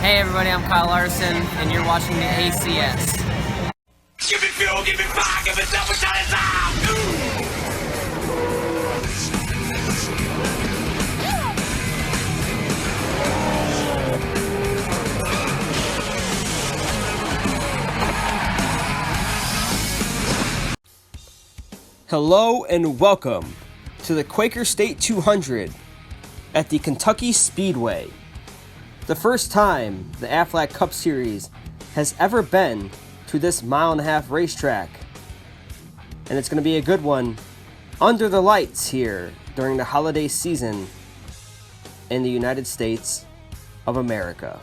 Hey everybody, I'm Kyle Larson, and you're watching the ACS. Give me fuel, give me fire, give me double shot of time! Hello and welcome to the Quaker State 200 at the Kentucky Speedway. The first time the Aflac Cup Series has ever been to this mile-and-a-half racetrack. And it's going to be a good one under the lights here during the holiday season in the United States of America.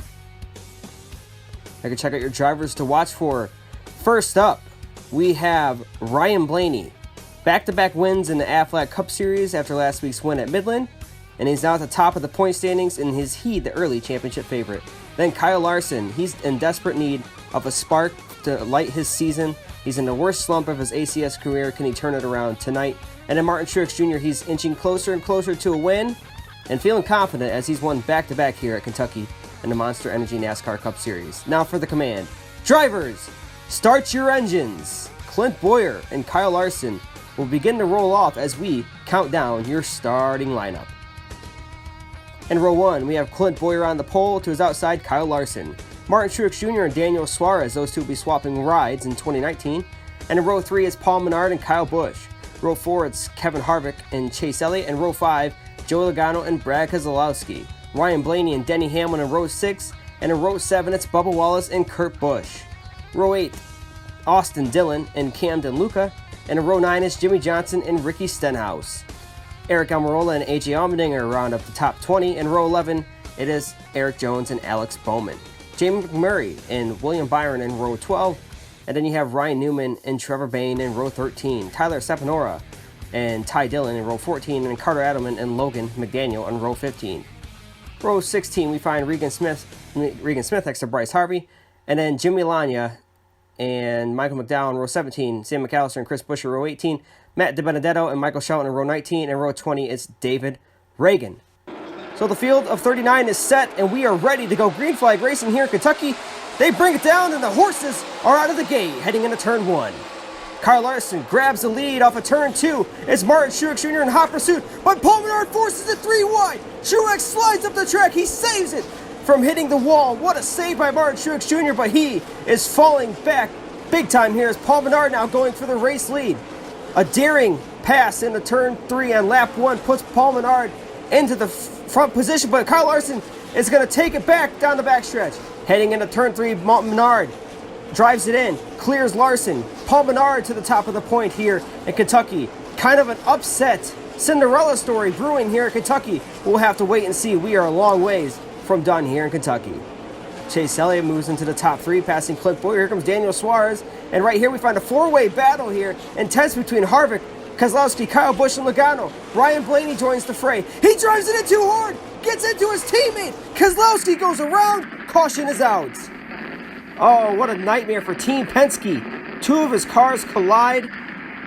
I can check out your drivers to watch for. First up, we have Ryan Blaney. Back-to-back wins in the Aflac Cup Series after last week's win at Midland, and he's now at the top of the point standings, and is he the early championship favorite. Then Kyle Larson, he's in desperate need of a spark to light his season. He's in the worst slump of his ACS career. Can he turn it around tonight? And then Martin Truex Jr., he's inching closer and closer to a win, and feeling confident as he's won back-to-back here at Kentucky in the Monster Energy NASCAR Cup Series. Now for the command. Drivers, start your engines. Clint Boyer and Kyle Larson will begin to roll off as we count down your starting lineup. In row 1, we have Clint Boyer on the pole, to his outside Kyle Larson. Martin Truex Jr. and Daniel Suarez, those two will be swapping rides in 2019. And in row 3 is Paul Menard and Kyle Busch. Row 4, it's Kevin Harvick and Chase Elliott. And row 5, Joey Logano and Brad Keselowski. Ryan Blaney and Denny Hamlin in row 6. And in row 7, it's Bubba Wallace and Kurt Busch. Row 8, Austin Dillon and Camden Luca. And in row 9 is Jimmy Johnson and Ricky Stenhouse. Eric Almirola and AJ Allmendinger round up the top 20. In row 11, it is Eric Jones and Alex Bowman. Jamie McMurray and William Byron in row 12. And then you have Ryan Newman and Trevor Bayne in row 13. Tyler Stepanora and Ty Dillon in row 14. And Carter Adelman and Logan McDaniel in row 15. Row 16, we find Regan Smith next to Bryce Harvey. And then Jimmy Lania and Michael McDowell in row 17, Sam McAllister and Chris Buescher in row 18, Matt DiBenedetto and Michael Shelton in row 19, and row 20 is David Reagan. So the field of 39 is set, and we are ready to go green flag racing here in Kentucky. They bring it down, and the horses are out of the gate, heading into turn 1. Kyle Larson grabs the lead off of turn 2. It's Martin Truex Jr. in hot pursuit, but Paul Menard forces it 3 wide. Truex slides up the track. He saves it from hitting the wall. What a save by Martin Truex Jr., but he is falling back big time here as Paul Menard now going for the race lead. A daring pass into turn 3 on lap 1 puts Paul Menard into the front position, but Kyle Larson is going to take it back down the backstretch. Heading into turn 3, Menard drives it in, clears Larson. Paul Menard to the top of the point here in Kentucky. Kind of an upset Cinderella story brewing here in Kentucky. We'll have to wait and see. We are a long ways from done here in Kentucky. Chase Elliott moves into the top 3, passing Clint Boyer. Here comes Daniel Suarez. And right here we find a 4-way battle here, intense between Harvick, Keselowski, Kyle Busch, and Logano. Ryan Blaney joins the fray. He drives it in too hard, gets into his teammate. Keselowski goes around, caution is out. Oh, what a nightmare for Team Penske. 2 of his cars collide,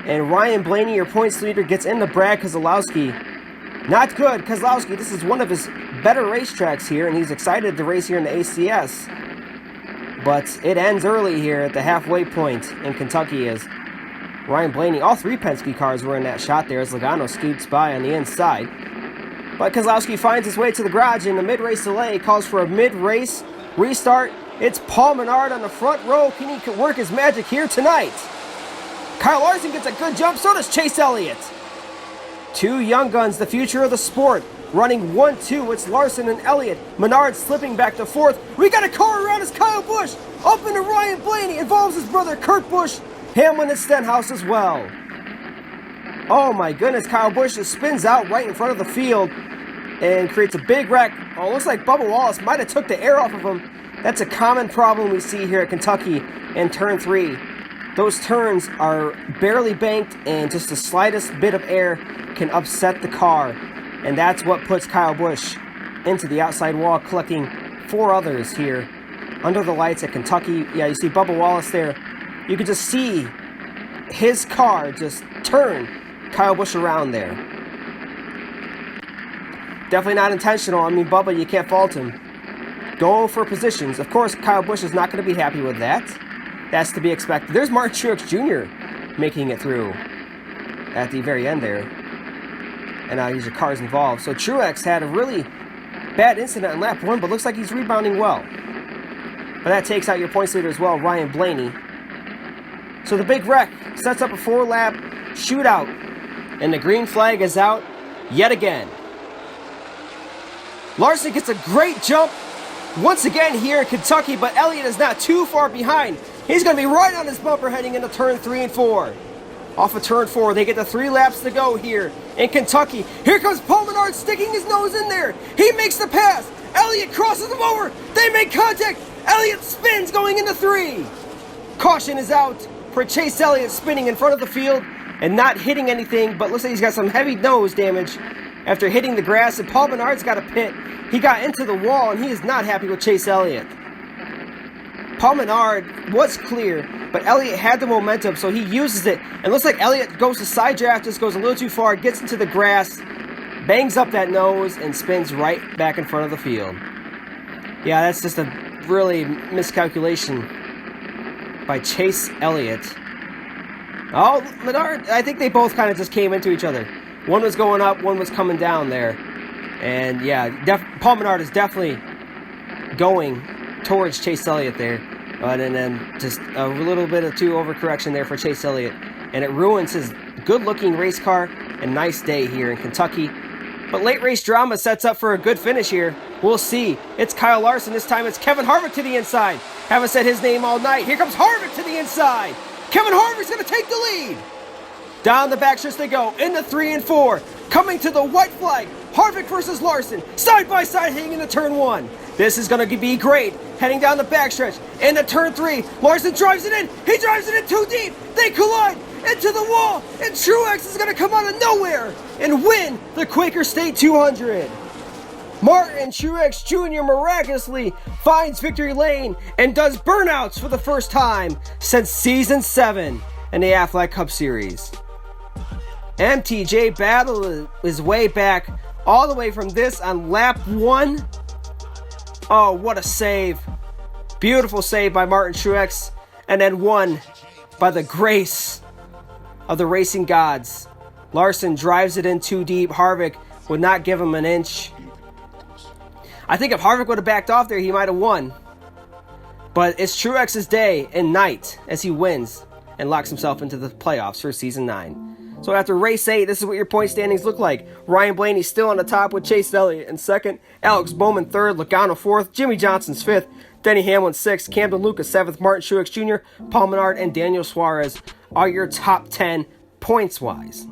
and Ryan Blaney, your points leader, gets into Brad Keselowski. Not good. Keselowski, this is one of his better racetracks here, and he's excited to race here in the ACS. But it ends early here at the halfway point in Kentucky as Ryan Blaney, all 3 Penske cars were in that shot there as Logano scoots by on the inside. But Keselowski finds his way to the garage, and the mid-race delay calls for a mid-race restart. It's Paul Menard on the front row. Can he work his magic here tonight? Kyle Larson gets a good jump, so does Chase Elliott. 2 young guns, the future of the sport. Running 1-2, it's Larson and Elliott. Menard slipping back to 4th. We got a car around us, Kyle Busch. Up into Ryan Blaney, involves his brother Kurt Busch. Hamlin and Stenhouse as well. Oh my goodness, Kyle Busch just spins out right in front of the field and creates a big wreck. Oh, looks like Bubba Wallace might have took the air off of him. That's a common problem we see here at Kentucky in turn 3. Those turns are barely banked, and just the slightest bit of air can upset the car. And that's what puts Kyle Busch into the outside wall, collecting 4 others here under the lights at Kentucky. Yeah, you see Bubba Wallace there. You can just see his car just turn Kyle Busch around there. Definitely not intentional. I mean, Bubba, you can't fault him. going for positions. Of course, Kyle Busch is not going to be happy with that. That's to be expected. There's Martin Truex Jr. making it through at the very end there. And now these are cars involved. So Truex had a really bad incident on lap 1, but looks like he's rebounding well. But that takes out your points leader as well, Ryan Blaney. So the big wreck sets up a 4-lap shootout. And the green flag is out yet again. Larson gets a great jump once again here in Kentucky, but Elliott is not too far behind. He's going to be right on his bumper heading into turn 3 and 4. Off of turn 4, they get the 3 laps to go here in Kentucky. Here comes Paul Menard sticking his nose in there. He makes the pass. Elliott crosses him over. They make contact. Elliott spins going into 3. Caution is out for Chase Elliott spinning in front of the field and not hitting anything, but looks like he's got some heavy nose damage after hitting the grass, and Paul Menard's got a pit. He got into the wall, and he is not happy with Chase Elliott. Paul Menard was clear, but Elliott had the momentum, so he uses it. And looks like Elliott goes to side draft, just goes a little too far, gets into the grass, bangs up that nose, and spins right back in front of the field. Yeah, that's just a really miscalculation by Chase Elliott. Oh, Menard, I think they both kind of just came into each other. One was going up, one was coming down there. And yeah, Paul Menard is definitely going towards Chase Elliott there. And then just a little bit of overcorrection there for Chase Elliott. And it ruins his good-looking race car and nice day here in Kentucky. But late race drama sets up for a good finish here. We'll see. It's Kyle Larson. This time it's Kevin Harvick to the inside. Haven't said his name all night. Here comes Harvick to the inside. Kevin Harvick's going to take the lead. Down the backstretch they go, into 3 and 4. Coming to the white flag, Harvick versus Larson, side by side heading into turn 1. This is going to be great. Heading down the backstretch, into turn 3. Larson drives it in. He drives it in too deep. They collide into the wall, and Truex is going to come out of nowhere and win the Quaker State 200. Martin Truex Jr. miraculously finds victory lane and does burnouts for the first time since Season 7 in the Aflac Cup Series. MTJ battled his way back all the way from this on lap 1. Oh, what a save. Beautiful save by Martin Truex, and then won by the grace of the racing gods. Larson drives it in too deep. Harvick would not give him an inch. I think if Harvick would have backed off there, he might have won. But it's Truex's day and night as he wins and locks himself into the playoffs for Season 9. So after race 8, this is what your point standings look like. Ryan Blaney still on the top with Chase Elliott in 2nd. Alex Bowman 3rd. Logano 4th. Jimmy Johnson's 5th. Denny Hamlin 6th. Camden Lucas 7th. Martin Truex Jr., Paul Menard, and Daniel Suarez are your top 10 points-wise.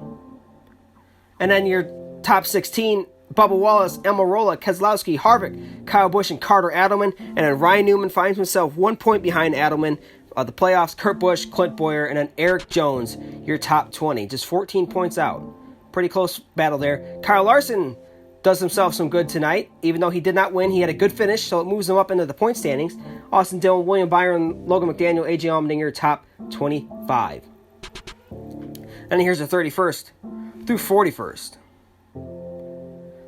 And then your top 16, Bubba Wallace, Almirola, Keselowski, Harvick, Kyle Busch, and Carter Adelman. And then Ryan Newman finds himself 1 point behind Adelman. The playoffs, Kurt Busch, Clint Boyer, and then Eric Jones, your top 20. Just 14 points out. Pretty close battle there. Kyle Larson does himself some good tonight. Even though he did not win, he had a good finish, so it moves him up into the point standings. Austin Dillon, William Byron, Logan McDaniel, AJ Allmendinger, top 25. And here's the 31st through 41st.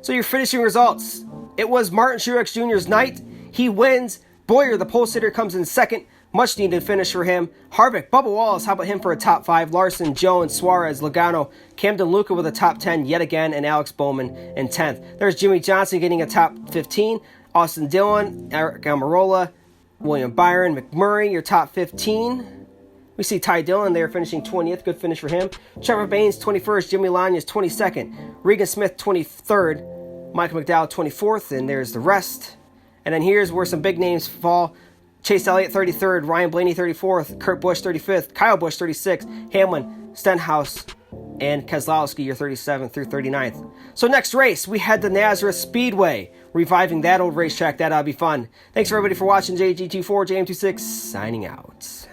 So your finishing results. It was Martin Truex Jr.'s night. He wins. Boyer, the pole sitter, comes in 2nd. Much needed finish for him. Harvick, Bubba Wallace, how about him for a top 5? Larson, Jones, Suarez, Logano, Camden Luca with a top 10 yet again, and Alex Bowman in 10th. There's Jimmy Johnson getting a top 15. Austin Dillon, Eric Almirola, William Byron, McMurray, your top 15. We see Ty Dillon there finishing 20th. Good finish for him. Trevor Baynes, 21st. Jimmy Lanyas, 22nd. Regan Smith, 23rd. Michael McDowell, 24th. And there's the rest. And then here's where some big names fall. Chase Elliott, 33rd. Ryan Blaney, 34th. Kurt Busch, 35th. Kyle Busch, 36th. Hamlin, Stenhouse, and Keselowski, your 37th through 39th. So next race, we head to Nazareth Speedway. Reviving that old racetrack. That ought to be fun. Thanks everybody for watching. JG24, JM26, signing out.